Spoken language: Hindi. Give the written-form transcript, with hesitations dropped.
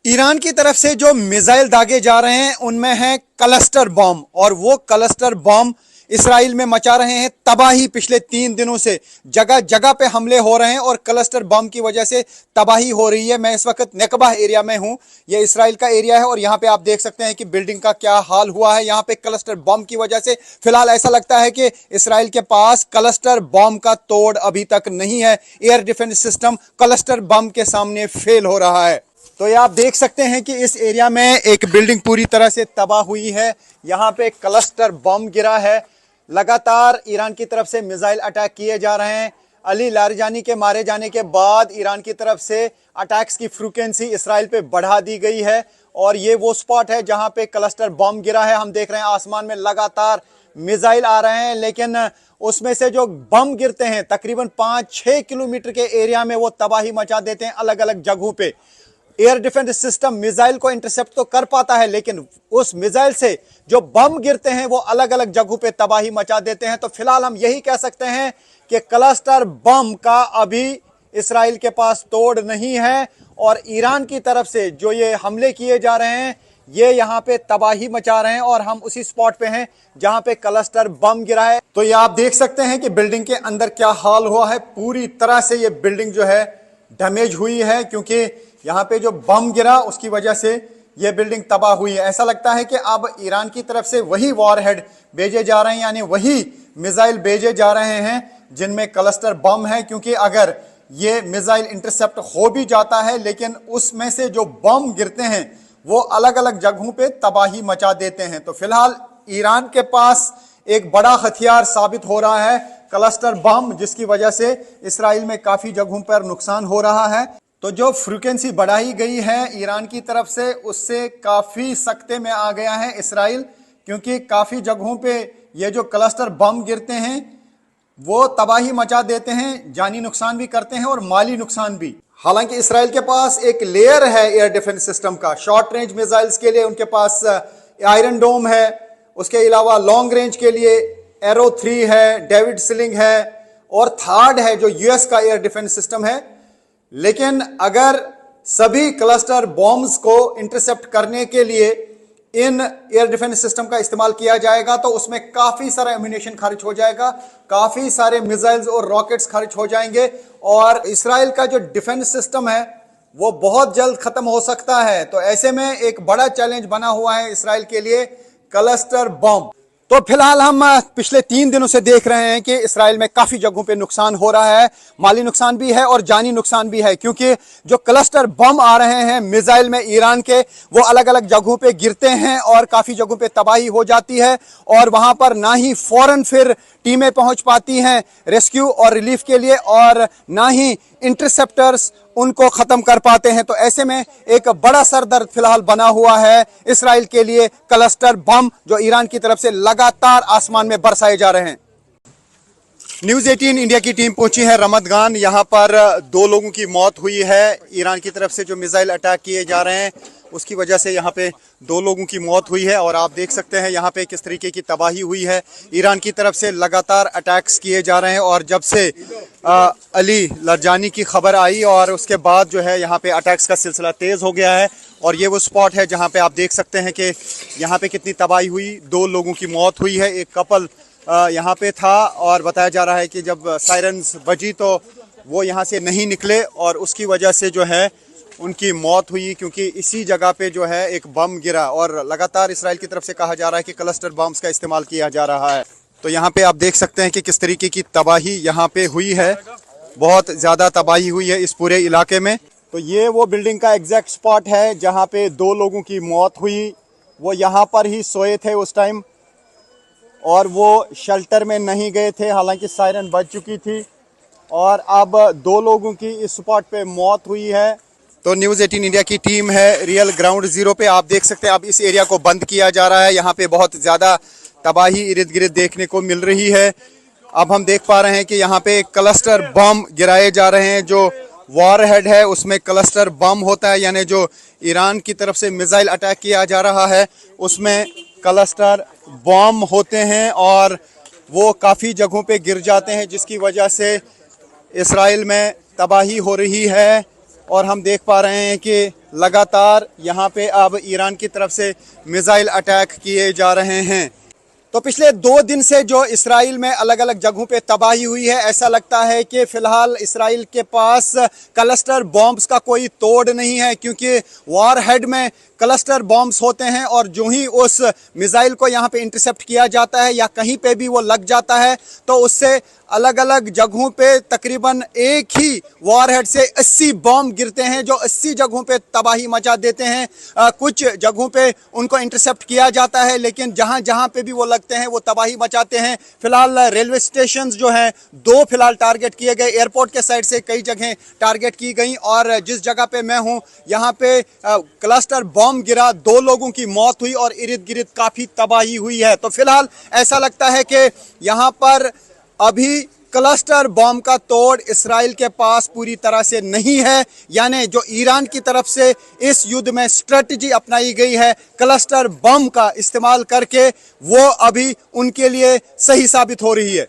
ईरान की तरफ से जो मिसाइल दागे जा रहे हैं उनमें है क्लस्टर बॉम्ब, और वो क्लस्टर बॉम्ब इसराइल में मचा रहे हैं तबाही। पिछले 3 दिनों से जगह जगह पे हमले हो रहे हैं और क्लस्टर बम की वजह से तबाही हो रही है। मैं इस वक्त नेकबा एरिया में हूं, यह इसराइल का एरिया है और यहां पे आप देख सकते हैं कि बिल्डिंग का क्या हाल हुआ है। यहां पे क्लस्टर बम की वजह से फिलहाल ऐसा लगता है कि इसराइल के पास क्लस्टर बम का तोड़ अभी तक नहीं है। Air defence system cluster bomb के सामने फेल हो रहा है। तो ये आप देख सकते हैं कि इस एरिया में एक बिल्डिंग पूरी तरह से तबाह हुई है। यहाँ पे क्लस्टर बम गिरा है। लगातार ईरान की तरफ से मिसाइल अटैक किए जा रहे हैं। अली लारिजानी के मारे जाने के बाद ईरान की तरफ से अटैक्स की फ्रीक्वेंसी इसराइल पे बढ़ा दी गई है और ये वो स्पॉट है जहां पे क्लस्टर बम गिरा है। हम देख रहे हैं आसमान में लगातार मिसाइल आ रहे हैं, लेकिन उसमें से जो बम गिरते हैं तकरीबन 5-6 किलोमीटर के एरिया में वो तबाही मचा देते हैं अलग अलग जगहों पे। एयर डिफेंस सिस्टम मिसाइल को इंटरसेप्ट तो कर पाता है, लेकिन उस मिसाइल से जो बम गिरते हैं वो अलग अलग जगहों पे तबाही मचा देते हैं। तो फिलहाल हम यही कह सकते हैं कि क्लस्टर बम का अभी इसराइल के पास तोड़ नहीं है और ईरान की तरफ से जो ये हमले किए जा रहे हैं ये यहाँ पे तबाही मचा रहे हैं और हम उसी स्पॉट पे हैं जहां पे क्लस्टर बम गिरा है। तो ये आप देख सकते हैं कि बिल्डिंग के अंदर क्या हाल हुआ है। पूरी तरह से ये बिल्डिंग जो है डैमेज हुई है, क्योंकि यहाँ पे जो बम गिरा उसकी वजह से ये बिल्डिंग तबाह हुई है। ऐसा लगता है कि अब ईरान की तरफ से वही वॉरहेड भेजे जा रहे हैं, यानी वही मिसाइल भेजे जा रहे हैं जिनमें क्लस्टर बम है, क्योंकि अगर ये मिसाइल इंटरसेप्ट हो भी जाता है लेकिन उसमें से जो बम गिरते हैं वो अलग अलग जगहों पे तबाही मचा देते हैं। तो फिलहाल ईरान के पास एक बड़ा हथियार साबित हो रहा है क्लस्टर बम, जिसकी वजह से इसराइल में काफी जगहों पर नुकसान हो रहा है। तो जो फ्रीक्वेंसी बढ़ाई गई है ईरान की तरफ से उससे काफी सख्ते में आ गया है इसराइल, क्योंकि काफी जगहों पे ये जो क्लस्टर बम गिरते हैं वो तबाही मचा देते हैं, जानी नुकसान भी करते हैं और माली नुकसान भी। हालांकि इसराइल के पास एक लेयर है एयर डिफेंस सिस्टम का। शॉर्ट रेंज मिसाइल्स के लिए उनके पास आयरन डोम है, उसके अलावा लॉन्ग रेंज के लिए एरो 3 है, डेविड स्लिंग है और थर्ड है जो यूएस का एयर डिफेंस सिस्टम है। लेकिन अगर सभी क्लस्टर बॉम्ब्स को इंटरसेप्ट करने के लिए इन एयर डिफेंस सिस्टम का इस्तेमाल किया जाएगा तो उसमें काफी सारा एम्यूनेशन खर्च हो जाएगा, काफी सारे मिसाइल्स और रॉकेट्स खर्च हो जाएंगे और इसराइल का जो डिफेंस सिस्टम है वो बहुत जल्द खत्म हो सकता है। तो ऐसे में एक बड़ा चैलेंज बना हुआ है इसराइल के लिए क्लस्टर बम। तो फिलहाल हम पिछले 3 दिनों से देख रहे हैं कि इसराइल में काफी जगहों पे नुकसान हो रहा है, माली नुकसान भी है और जानी नुकसान भी है, क्योंकि जो क्लस्टर बम आ रहे हैं मिसाइल में ईरान के वो अलग अलग जगहों पे गिरते हैं और काफी जगहों पे तबाही हो जाती है और वहां पर ना ही फौरन फिर टीमें पहुंच पाती हैं रेस्क्यू और रिलीफ के लिए और ना ही इंटरसेप्टर्स उनको खत्म कर पाते हैं। तो ऐसे में एक बड़ा सरदर्द फिलहाल बना हुआ है इसराइल के लिए क्लस्टर बम, जो ईरान की तरफ से लगातार आसमान में बरसाए जा रहे हैं। न्यूज़ 18 इंडिया की टीम पहुंची है रमदगान। यहां पर 2 लोगों की मौत हुई है। ईरान की तरफ से जो मिसाइल अटैक किए जा रहे हैं उसकी वजह से यहाँ पे 2 लोगों की मौत हुई है और आप देख सकते हैं यहाँ पे किस तरीके की तबाही हुई है। ईरान की तरफ से लगातार अटैक्स किए जा रहे हैं और जब से अली लारिजानी की खबर आई और उसके बाद जो है यहाँ पे अटैक्स का सिलसिला तेज़ हो गया है और ये वो स्पॉट है जहाँ पे आप देख सकते हैं कि यहाँ पे कितनी तबाही हुई। 2 लोगों की मौत हुई है। एक कपल यहाँ पे था और बताया जा रहा है कि जब सायरन्स बजी तो वो यहाँ से नहीं निकले और उसकी वजह से जो है उनकी मौत हुई, क्योंकि इसी जगह पे जो है एक बम गिरा और लगातार इसराइल की तरफ से कहा जा रहा है कि क्लस्टर बम्स का इस्तेमाल किया जा रहा है। तो यहाँ पे आप देख सकते हैं कि किस तरीके की तबाही यहाँ पे हुई है। बहुत ज़्यादा तबाही हुई है इस पूरे इलाके में। तो ये वो बिल्डिंग का एग्जैक्ट स्पॉट है जहाँ पे 2 लोगों की मौत हुई। वो यहाँ पर ही सोए थे उस टाइम और वो शेल्टर में नहीं गए थे, हालांकि सायरन बज चुकी थी और अब 2 लोगों की इस स्पॉट पे मौत हुई है। तो न्यूज़ 18 इंडिया की टीम है रियल ग्राउंड ज़ीरो पे। आप देख सकते हैं अब इस एरिया को बंद किया जा रहा है। यहाँ पे बहुत ज़्यादा तबाही इर्द गिर्द देखने को मिल रही है। अब हम देख पा रहे हैं कि यहाँ पे क्लस्टर बम गिराए जा रहे हैं। जो वॉरहेड है उसमें क्लस्टर बम होता है, यानी जो ईरान की तरफ से मिसाइल अटैक किया जा रहा है उसमें क्लस्टर बम होते हैं और वो काफ़ी जगहों पे गिर जाते हैं, जिसकी वजह से इसराइल में तबाही हो रही है। और हम देख पा रहे हैं कि लगातार यहाँ पे अब ईरान की तरफ से मिसाइल अटैक किए जा रहे हैं। तो पिछले 2 दिन से जो इसराइल में अलग अलग जगहों पे तबाही हुई है, ऐसा लगता है कि फिलहाल इसराइल के पास क्लस्टर बॉम्ब्स का कोई तोड़ नहीं है, क्योंकि वॉरहेड में क्लस्टर बॉम्ब्स होते हैं और जो ही उस मिसाइल को यहाँ पे इंटरसेप्ट किया जाता है या कहीं पे भी वो लग जाता है तो उससे अलग अलग जगहों पे तकरीबन एक ही वॉरहेड से 80 बॉम्ब गिरते हैं जो 80 जगहों पे तबाही मचा देते हैं। कुछ जगहों पे उनको इंटरसेप्ट किया जाता है, लेकिन जहाँ जहाँ पे भी वो लगते हैं वो तबाही मचाते हैं। फिलहाल रेलवे स्टेशन जो हैं 2 फिलहाल टारगेट किए गए, एयरपोर्ट के साइड से कई जगह टारगेट की गई और जिस जगह पे मैं हूँ यहाँ पे क्लस्टर बॉम्ब गिरा, 2 लोगों की मौत हुई और इर्द गिर्द काफ़ी तबाही हुई है। तो फिलहाल ऐसा लगता है कि यहाँ पर अभी क्लस्टर बॉम्ब का तोड़ इसराइल के पास पूरी तरह से नहीं है, यानी जो ईरान की तरफ से इस युद्ध में स्ट्रेटजी अपनाई गई है क्लस्टर बम का इस्तेमाल करके, वो अभी उनके लिए सही साबित हो रही है।